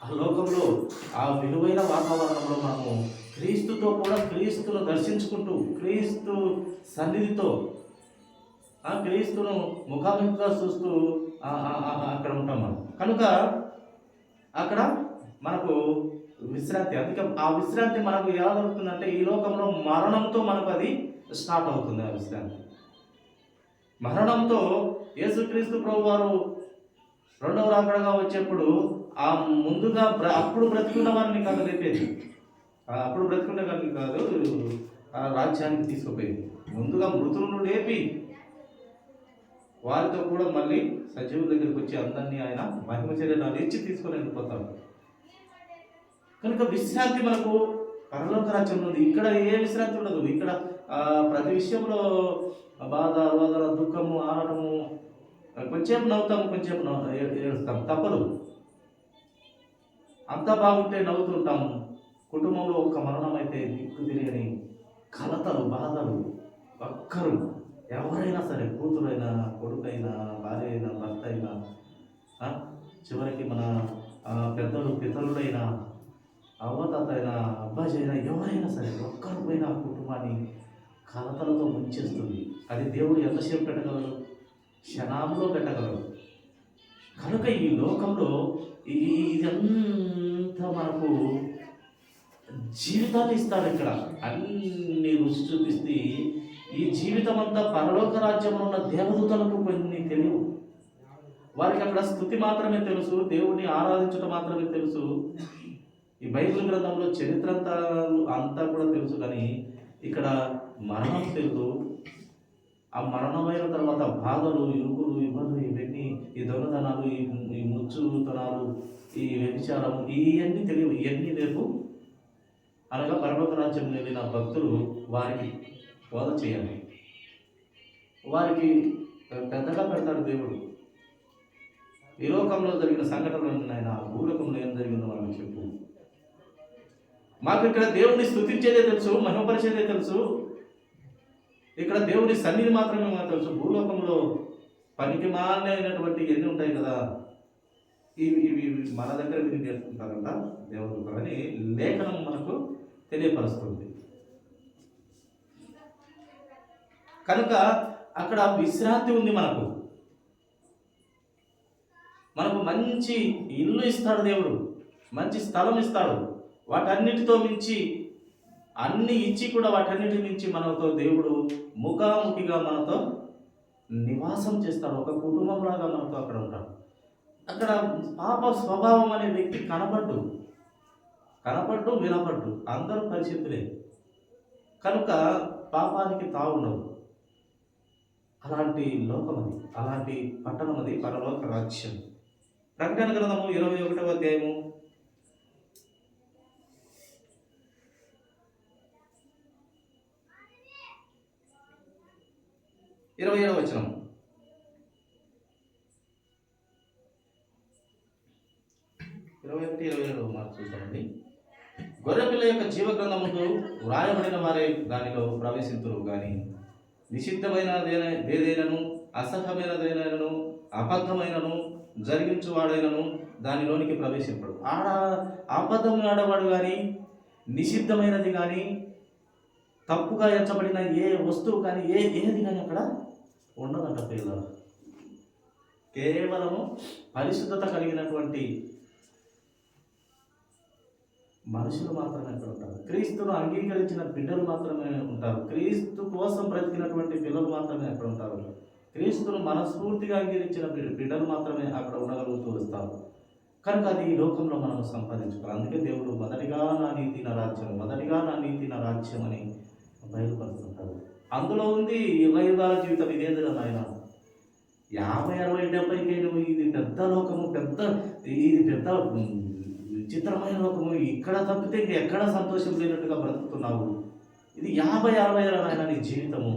ఆ లోకంలో ఆ విలువైన వాతావరణంలో మనము క్రీస్తుతో కూడా క్రీస్తును దర్శించుకుంటూ క్రీస్తు సన్నిధితో క్రీస్తును ముఖాముఖిగా చూస్తూ అక్కడ ఉంటాం మనం. కనుక అక్కడ మనకు విశ్రాంతి. అందుకే ఆ విశ్రాంతి మనకు ఎలా దొరుకుతుందంటే ఈ లోకంలో మరణంతో మనకు అది స్టార్ట్ అవుతుంది. ఆ విశ్రాంతి మరణంతో యేసుక్రీస్తు ప్రభు వారు రెండవ రాకడగా వచ్చేప్పుడు ఆ ముందుగా అప్పుడు బ్రతికున్న వారిని కాదు లేపేది, అప్పుడు బ్రతికున్న వారిని కాదు ఆ రాజ్యానికి తీసుకుపోయింది. ముందుగా మృతులను లేపి వారితో కూడా మళ్ళీ సజీవుల దగ్గరికి వచ్చి అందరినీ ఆయన మహిమ శరీరాలు ఇచ్చి తీసుకొని వెళ్ళిపోతారు. కనుక విశ్రాంతి మనకు పరలోక రాజ్యంలో ఉంది. ఇక్కడ ఏ విశ్రాంతి ఉండదు. ఇక్కడ ప్రతి విషయంలో బాధ, రోదన, దుఃఖము, ఆనందము, కొంచెంసేపు నవ్వుతాము, కొంచెంసేపు ఏడుస్తాము, తప్పదు. అంతా బాగుంటే నవ్వుతుంటాము. కుటుంబంలో ఒక్క మరణం అయితే దిక్కు తెలియని కలతలు, బాధలు. ఒక్కరు ఎవరైనా సరే, కూతురైనా, కొడుకైనా, భార్య అయినా, భర్త అయినా, చివరికి మన పెద్దలు పితరుడైనా, అవ్వతాత అయినా, అబ్బాజీ అయినా, ఎవరైనా సరే ఒక్కరు పోయిన ఆ కుటుంబాన్ని కలతలతో ముంచేస్తుంది. అది దేవుడు ఎంతసేపు పెట్టగలడు? క్షణంలో పెట్టగలడు. కనుక ఈ లోకంలో ఇదంతా మనకు జీవితాన్ని ఇస్తాడు. ఇక్కడ అన్ని రుచి చూపిస్తే ఈ జీవితం అంతా పరలోక రాజ్యంలో ఉన్న దేవదూతలకు కొన్ని తెలియవు. వారికి అక్కడ స్తుతి మాత్రమే తెలుసు, దేవుడిని ఆరాధించడం మాత్రమే తెలుసు. ఈ బైబిల్ గ్రంథంలో చరిత్ర అంతా కూడా తెలుసు. కానీ ఇక్కడ మరణం తెలుసు. ఆ మరణమైన తర్వాత బాధలు, ఇరుకులు, ఇబ్బందులు, ఇవన్నీ, ఈ దొంగతనాలు, ఈ ముచ్చుతనాలు, ఈ వ్యభిచారము, ఇవన్నీ తెలియవు. ఇవన్నీ రేపు అనగా పరలోక రాజ్యం వెళ్ళిన భక్తులు వారికి బోధ చేయాలి. వారికి పెద్దగా పెడతాడు దేవుడు. ఈ లోకంలో జరిగిన సంఘటనలు ఆయన భూలోకంలో ఏం జరిగిందో వాళ్ళకి చెప్పు. మాకు ఇక్కడ దేవుడిని స్తుతించేదే తెలుసు, మహిమపరిచేదే తెలుసు. ఇక్కడ దేవుడి సన్నిధి మాత్రమే మాకు తెలుసు. భూలోకంలో పనికి మాలినటువంటి ఎన్ని ఉంటాయి కదా, ఇవి మన దగ్గర మీరు నేర్చుకుంటారంట దేవుడు అని లేఖనం మనకు తెలియపరుస్తుంది. కనుక అక్కడ విశ్రాంతి ఉంది. మనకు మంచి ఇల్లు ఇస్తాడు దేవుడు, మంచి స్థలం ఇస్తాడు. వాటన్నిటితో మించి అన్ని ఇచ్చి కూడా వాటన్నిటి మించి మనతో దేవుడు ముఖాముఖిగా మనతో నివాసం చేస్తాడు. ఒక కుటుంబంలాగా మనతో అక్కడ ఉంటాడు. అక్కడ పాప స్వభావం అనే వ్యక్తి కనపడ్డు వినపడ్డు అందరూ పరిస్థితులే. కనుక పాపానికి తావుండవు. అలాంటి లోకం అది, అలాంటి పట్టణం అది పరలోక రాజ్యం. ప్రకటన గ్రంథము 21వ అధ్యాయము 27వ వచనం. చూద్దామండి. గొర్రెపిల్ల యొక్క జీవగ్రంథముతో వ్రాయబడిన వారే దానిలో ప్రవేశింతురు కానీ నిషిద్ధమైనదేదైనను, అసహ్యమైనదేదైనను, అబద్ధమైనను జరిగించువాడైనను దానిలోనికి ప్రవేశింపడు. అబద్ధం ఆడవాడు కానీ, నిషిద్ధమైనది కానీ, తప్పుగా ఎంచబడిన ఏ వస్తువు కానీ, ఏది కానీ అక్కడ ఉండదంట పిల్లలు. కేవలము పరిశుద్ధత కలిగినటువంటి మనుషులు మాత్రమే అక్కడ ఉంటారు. క్రీస్తును అంగీకరించిన బిడ్డలు మాత్రమే ఉంటారు. క్రీస్తు కోసం బ్రతికినటువంటి పిల్లలు మాత్రమే అక్కడ ఉంటారు. క్రీస్తును మనస్ఫూర్తిగా అంగీకరించిన బిడ్డలు మాత్రమే అక్కడ ఉండగలుగుతూ వస్తారు. కనుక అది ఈ లోకంలో మనం సంపాదించుకోవాలి. అందుకే దేవుడు మొదటిగా నా నీతి నా రాజ్యం అని బయలుపరుస్తుంటాడు. అందులో ఉంది యుగాల జీవితం. ఇదేంద్ర నాయన 50, 60, 70 ఇది పెద్ద లోకము, ఇది పెద్ద విచిత్రమైన లోకము, ఇక్కడ తప్పితే ఎక్కడ సంతోషం లేనట్టుగా బ్రతుకుతున్నావు. ఇది 50-60 ఏళ్ళ నాయన నీ జీవితము,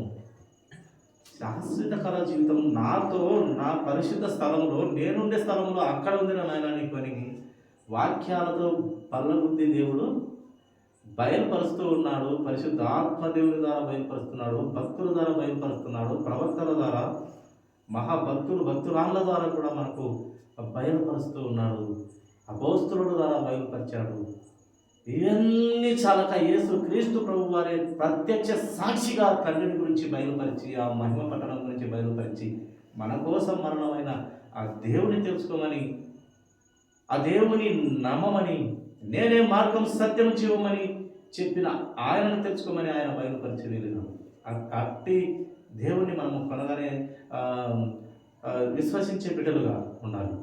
శాశ్వత కాల జీవితం. నాతో నా పరిశుద్ధ స్థలంలో, నేనుండే స్థలంలో అక్కడ ఉంది నాయన నీ పని. వాక్యాలతో పల్లబుద్ధి దేవుడు బయలుపరుస్తూ ఉన్నాడు. పరిశుద్ధ ఆత్మ దేవుని ద్వారా బయలుపరుస్తున్నాడు, భక్తుల ద్వారా బయలుపరుస్తున్నాడు, ప్రవక్తల ద్వారా, భక్తురాళ్ళ ద్వారా కూడా మనకు బయలుపరుస్తూ ఉన్నాడు. అపోస్తలుల ద్వారా బయలుపరిచాడు. ఇవన్నీ చాలక యేసు క్రీస్తు ప్రభు వారి ప్రత్యక్ష సాక్షిగా తండ్రిని గురించి బయలుపరిచి, ఆ మహిమ పట్టణం గురించి బయలుపరిచి, మన కోసం మరణమైన ఆ దేవుని తెలుసుకోమని, ఆ దేవుని నమ్మమని, నేనే మార్గం సత్యం జీవమని చెప్పిన ఆయనను తెలుసుకోమని ఆయన బయలుపరిచి వెళ్ళినాం. అట్టి దేవుణ్ణి మనము కొనగానే విశ్వసించే బిడ్డలుగా ఉండాలి.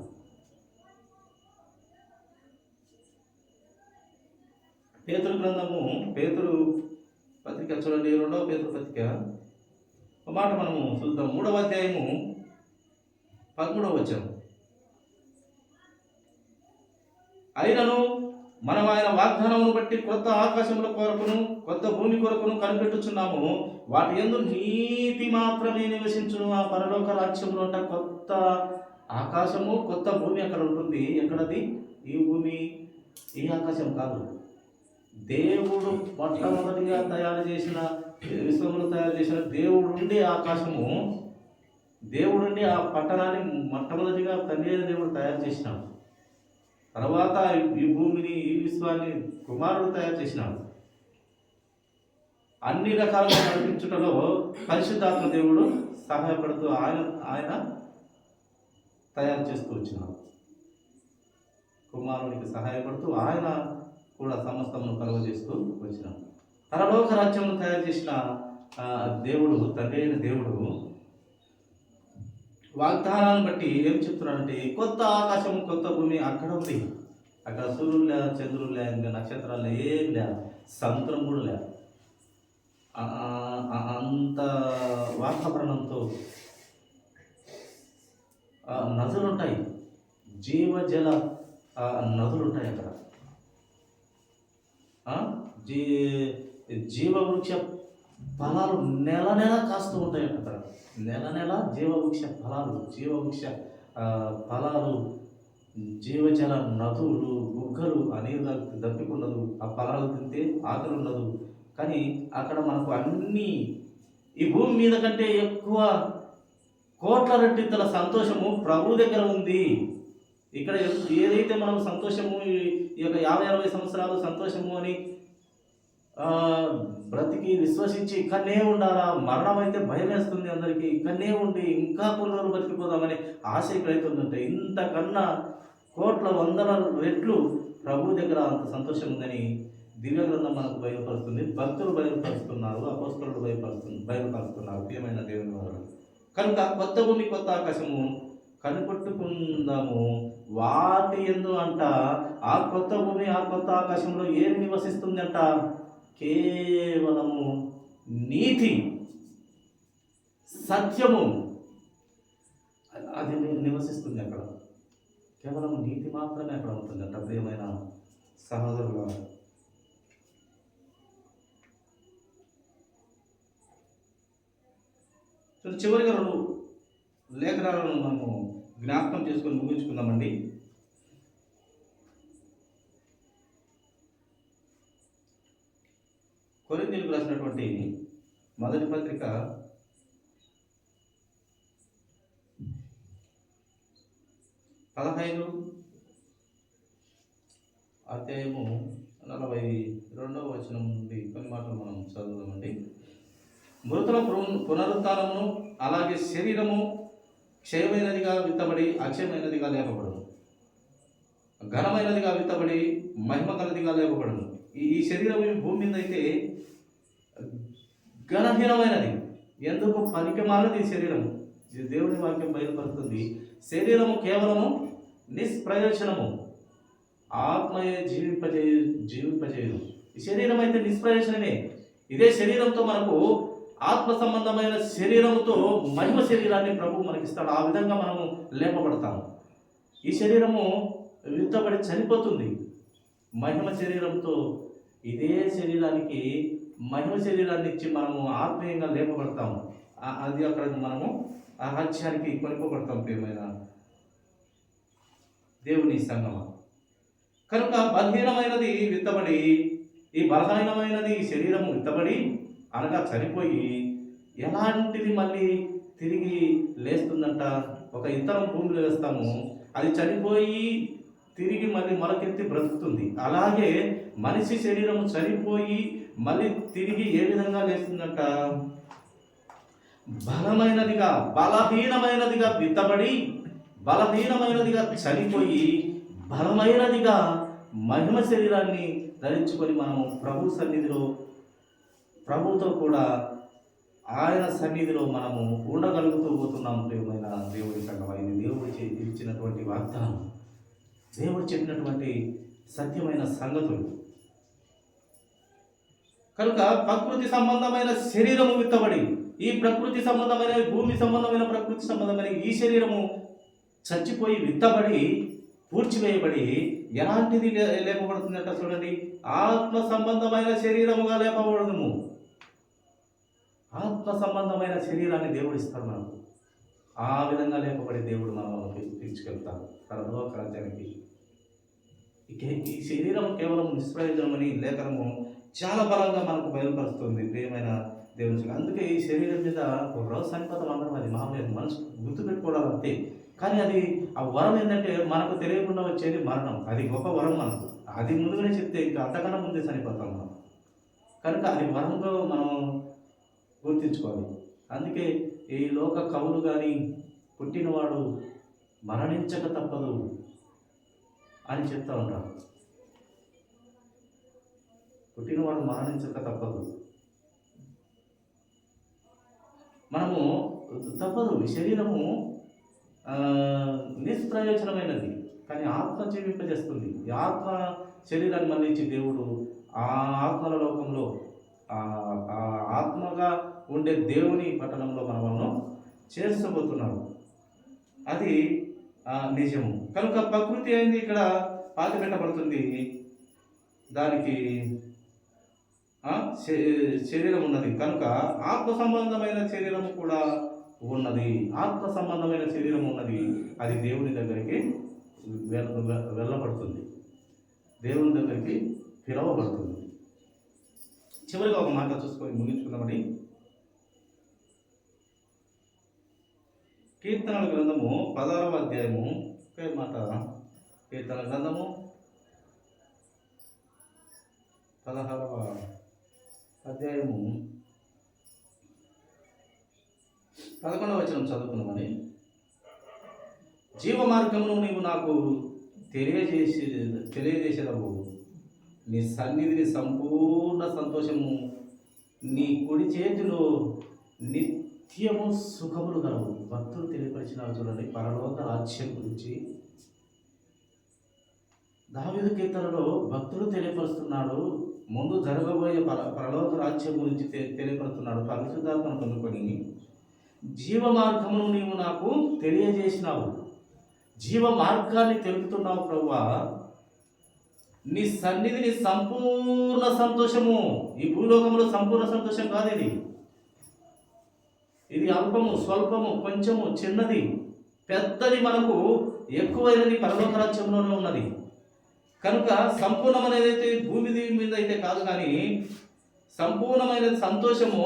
పేతురు గ్రంథము, పేతురు పత్రిక చూడండి, 2వ పేతురు పత్రిక ఒక మాట మనము చూద్దాం. 3వ అధ్యాయము 13వ వచనం. అయినను మనం ఆయన వాగ్దానమును బట్టి కొత్త ఆకాశముల కొరకును కొత్త భూమి కొరకును కనిపెట్టుచున్నాము. వాటి యందు నీతి మాత్రమే నివసించును. ఆ పరలోక రాజ్యములు అంట కొత్త ఆకాశము కొత్త భూమి అక్కడ ఉంటుంది. ఎక్కడది? ఈ భూమి, ఈ ఆకాశం కాదు. దేవుడు మొట్టమొదటిగా తయారు చేసిన, విశ్వములు తయారు చేసిన దేవుడుండి ఆకాశము, దేవుడుండి ఆ పట్టణాన్ని మొట్టమొదటిగా తండ్రి అయిన దేవుడు తయారు చేసినాడు. తర్వాత ఈ భూమిని, ఈ విశ్వాన్ని కుమారుడు తయారు చేసినాడు. అన్ని రకాలుగా నడిపించుటలో పరిశుద్ధాత్మ దేవుడు సహాయపడుతూ ఆయన తయారు చేస్తూ వచ్చినాడు. కుమారునికి సహాయపడుతూ ఆయన కూడా సమస్తమును కలుగజేస్తూ వచ్చినాడు. పరలోక రాజ్యమును తయారు చేసిన దేవుడు, తండ్రి అయిన దేవుడు వాగ్దానాన్ని బట్టి ఏం చెప్తున్నాడంటే, కొత్త ఆకాశం కొత్త భూమి అక్కడ ఉంది. అక్కడ సూర్యుడు లే, చంద్రుడు లే, ఇంకా నక్షత్రాలు ఏం లే, సముద్రం కూడా లే. అంత వాతావరణంతో నదులుంటాయి, జీవజల నదులుంటాయి అక్కడ. జీవవృక్ష ఫలాలు నెల నెల కాస్తూ ఉంటాయి అక్కడ. నెల నెల జీవవృక్ష ఫలాలు, జీవజల నదులు, బుగ్గలు, నీరు దప్పికుండదు. ఆ ఫలాలు తింటే ఆకలి ఉండదు. కానీ అక్కడ మనకు అన్నీ, ఈ భూమి మీద కంటే ఎక్కువ కోట్ల రెట్టింతల సంతోషము ప్రభు దగ్గర ఉంది. ఇక్కడ ఏదైతే మనం సంతోషము, ఈ యొక్క 50-60 సంవత్సరాలు సంతోషము అని బ్రతికి విశ్వసించి ఇక్కడనే ఉండాలా, మరణం అయితే భయం వేస్తుంది అందరికీ, ఇక్కడనే ఉండి ఇంకా కొన్ని రోజులు బతికిపోదామనే ఆశ ఇక్కడైతే ఉందంటే, ఇంతకన్నా కోట్ల వందల రెట్లు ప్రభు దగ్గర అంత సంతోషం ఉందని దివ్య గ్రంథం మనకు బయలుపరుస్తుంది. భక్తులు బయలుపరుస్తున్నారు, అపోస్తలులు బయలుపరుస్తున్నారు. ప్రియమైన దేవుని వారు, కనుక కొత్త భూమి కొత్త ఆకాశము కనిపెట్టుకుందాము. వాటి యందు అంట, ఆ కొత్త భూమి ఆ కొత్త ఆకాశంలో ఏమి నివసిస్తుంది అంట? కేవలము నీతి, సత్యము, అది నివసిస్తుంది అక్కడ. కేవలం నీతి మాత్రమే అక్కడ ఉంటుంది అంట. ప్రియమైన సహోదరుల, చివరిగా 2 లేఖనాలను మనము జ్ఞాపకం చేసుకొని ముగించుకుందామండి. కొరింథీయులకు రాసినటువంటి మొదటి పత్రిక 15 అధ్యాయము 42వ వచనం నుండి కొన్ని మాటలు మనం చదువుదామండి. మృతుల పునరుత్థానమును, అలాగే శరీరము క్షయమైనదిగా విత్తబడి అక్షయమైనదిగా లేపబడును, ఘనమైనదిగా విత్తబడి మహిమ కలదిగా లేపబడును. ఈ శరీరం భూమి మీద అయితే ఘనహీనమైనది, ఎందుకు పనికిమాలినది ఈ శరీరము. దేవుని వాక్యం బయలుపరుస్తుంది. శరీరము కేవలము నిష్ప్రయోజనము, ఆత్మయే జీవింపజేయదు. ఈ శరీరం అయితే నిష్ప్రయోజనమే. ఇదే శరీరంతో మనకు ఆత్మ సంబంధమైన శరీరంతో మహిమ శరీరాన్ని ప్రభు మనకిస్తాడు. ఆ విధంగా మనము లేపబడతాము. ఈ శరీరము విత్తబడి చనిపోతుంది, మహిమ శరీరంతో ఇదే శరీరానికి మహిమ శరీరాన్ని ఇచ్చి మనము ఆత్మీయంగా లేపబడతాము. అది అక్కడ మనము ఆ రాజ్యానికి కొనుక్కోబడతాం. ప్రియమైన దేవుని సంగమం కనుక బలహీనమైనది విత్తబడి, ఈ బలహీనమైనది శరీరము విత్తబడి అనగా చనిపోయి ఎలాంటిది మళ్ళీ తిరిగి లేస్తుందంట. ఒక ఇతరం భూమిలో వేస్తాము, అది చనిపోయి తిరిగి మళ్ళీ మొలకెత్తి బ్రతుకుతుంది. అలాగే మనిషి శరీరం చనిపోయి మళ్ళీ తిరిగి ఏ విధంగా లేస్తుందంట? బలహీనమైనదిగా విత్తబడి, బలహీనమైనదిగా చనిపోయి, బలమైనదిగా మహిమ శరీరాన్ని ధరించుకొని మనము ప్రభు సన్నిధిలో, ప్రభుతో కూడా ఆయన సన్నిధిలో మనము ఉండగలుగుతూ పోతున్నాం. ప్రియమైన దేవుడి సంగమా, ఇది దేవుడు ఇచ్చినటువంటి వాగ్దానం, దేవుడు చెప్పినటువంటి సత్యమైన సంగతులు. కనుక ప్రకృతి సంబంధమైన శరీరము విత్తబడి, ఈ ప్రకృతి సంబంధమైన, భూమి సంబంధమైన, ప్రకృతి సంబంధమైన ఈ శరీరము చచ్చిపోయి విత్తబడి పూడ్చివేయబడి ఎలాంటిది లేపబడుతుందంట చూడండి. ఆత్మ సంబంధమైన శరీరముగా లేపబడదుము. ఆత్మ సంబంధమైన శరీరాన్ని దేవుడు ఇస్తాడు మనకు. ఆ విధంగా లేపబడి దేవుడు మనల్ని తీసుకెళ్తాడు పరలోక రాజ్యానికి. ఈ శరీరం కేవలం నిష్ప్రయోజనమని లేఖనము చాలా బలంగా మనకు బయలుపరుస్తుంది. ప్రియమైన దేవుని, అందుకే ఈ శరీరం మీద ఒక రోజు చనిపోతాం అందరం. అది మామూలు మనసు గుర్తుపెట్టుకోవడం అంతే. కానీ అది ఆ వరం ఏంటంటే మనకు తెలియకుండా వచ్చేది మరణం. అది గొప్ప వరం మనకు. అది ముందుగానే చెప్తే ఇంకా అంతకన్నా ముందే చనిపోతాం మనం. కనుక అది వరంగా మనం గుర్తించుకోవాలి. అందుకే ఈ లోక కవులు కానీ పుట్టినవాడు మరణించక తప్పదు అని చెప్తూ ఉంటారు. పుట్టినవాడు మరణించక తప్పదు, మనము తప్పదు. శరీరము నిష్ప్రయోజనమైనది, కానీ ఆత్మ జీవింపజేస్తుంది. ఈ ఆత్మ శరీరాన్ని మళ్ళించి దేవుడు ఆ ఆత్మల లోకంలో ఆత్మగా ఉండే దేవుని పట్టణంలో మనల్ని చేర్చబోతున్నాడు. అది నిజము. కనుక ప్రకృతి అనేది ఇక్కడ పాతి పెట్టబడుతుంది. దానికి శరీరం ఉన్నది కనుక ఆత్మ సంబంధమైన శరీరం కూడా ఉన్నది. ఆత్మ సంబంధమైన శరీరం ఉన్నది. అది దేవుని దగ్గరికి వెళ్ళబడుతుంది, దేవుని దగ్గరికి పిలవబడుతుంది. చివరిగా ఒక మాట చూసుకొని ముగించుకుందామని. కీర్తనల గ్రంథము 16వ అధ్యాయము ఒకే మాట. కీర్తనల గ్రంథము 16వ అధ్యాయము 11వ వచనం చదువుకున్నామని. జీవ మార్గమును నీవు నాకు తెలియజేసేదవు, నీ సన్నిధిని సంపూర్ణ సంతోషము, నీ కుడి చేతిలో నిత్యము సుఖములు కలవు. భక్తులు తెలియపరిచినారు చూడండి పరలోక రాజ్యం గురించి. దావీదు కీర్తనలో భక్తులు తెలియపరుస్తున్నాడు. ముందు జరగబోయే పరలోక రాజ్యం గురించి తెలియపరుస్తున్నాడు. పరిశుద్ధాత్మను పొందుకొని జీవ మార్గమును నీవు నాకు తెలియజేసినావు, జీవ మార్గాన్ని తెలుపుతున్నావు ప్రభువా. నీ సన్నిధిని సంపూర్ణ సంతోషము. ఈ భూలోకంలో సంపూర్ణ సంతోషం కాదు ఇది. ఇది అల్పము, స్వల్పము, కొంచెము, చిన్నది, పెద్దది మనకు ఎక్కువైనది పరలోక రాజ్యంలోనే ఉన్నది. కనుక సంపూర్ణమైనదైతే భూమి మీద అయితే కాదు, కానీ సంపూర్ణమైన సంతోషము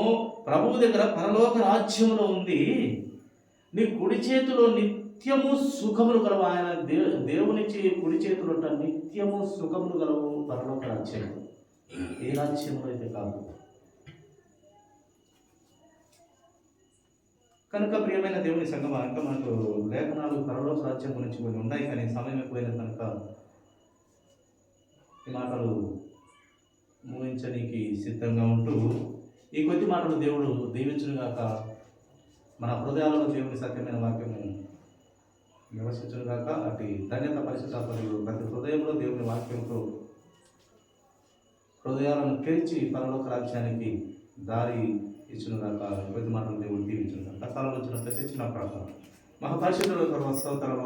ప్రభువు దగ్గర పరలోక రాజ్యంలో ఉంది. నీ కుడి చేతిలో నిత్యము సుఖములు గలవు. ఆయన దేవునిచ్చి కుడి చేతులు ఉంటా నిత్యము సుఖములు గలవు పరలోక రాజ్యం. ఏ రాజ్యంలో అయితే కాదు. కనుక ప్రియమైన దేవుని సంగమా, ఇంకా మనకు లేఖనాలు పరలోక రాజ్యం గురించి కొన్ని ఉన్నాయి, కానీ సమయం ఎక్కువైన కనుక ఈ మాటలు ముగించడానికి సిద్ధంగా ఉంటూ ఈ కొద్ది మాటలు దేవుడు దీవించునుగాక. మన హృదయాలలో దేవుని సత్యమైన వాక్యము నివసించునుగాక. అటు ధన్యత పరిశుద్ధాత్మలు ప్రతి హృదయంలో దేవుని వాక్యంతో హృదయాలను తెరిచి పరలోక రాజ్యానికి దారి ఇచ్చునుగాక. కొద్ది మాటలు దేవుడు దీవించునుగాక. కష్టాలు వచ్చిన ప్రతి చిన్న ప్రార్థన. మహాపరిశుద్ధుల స్తోత్రాలు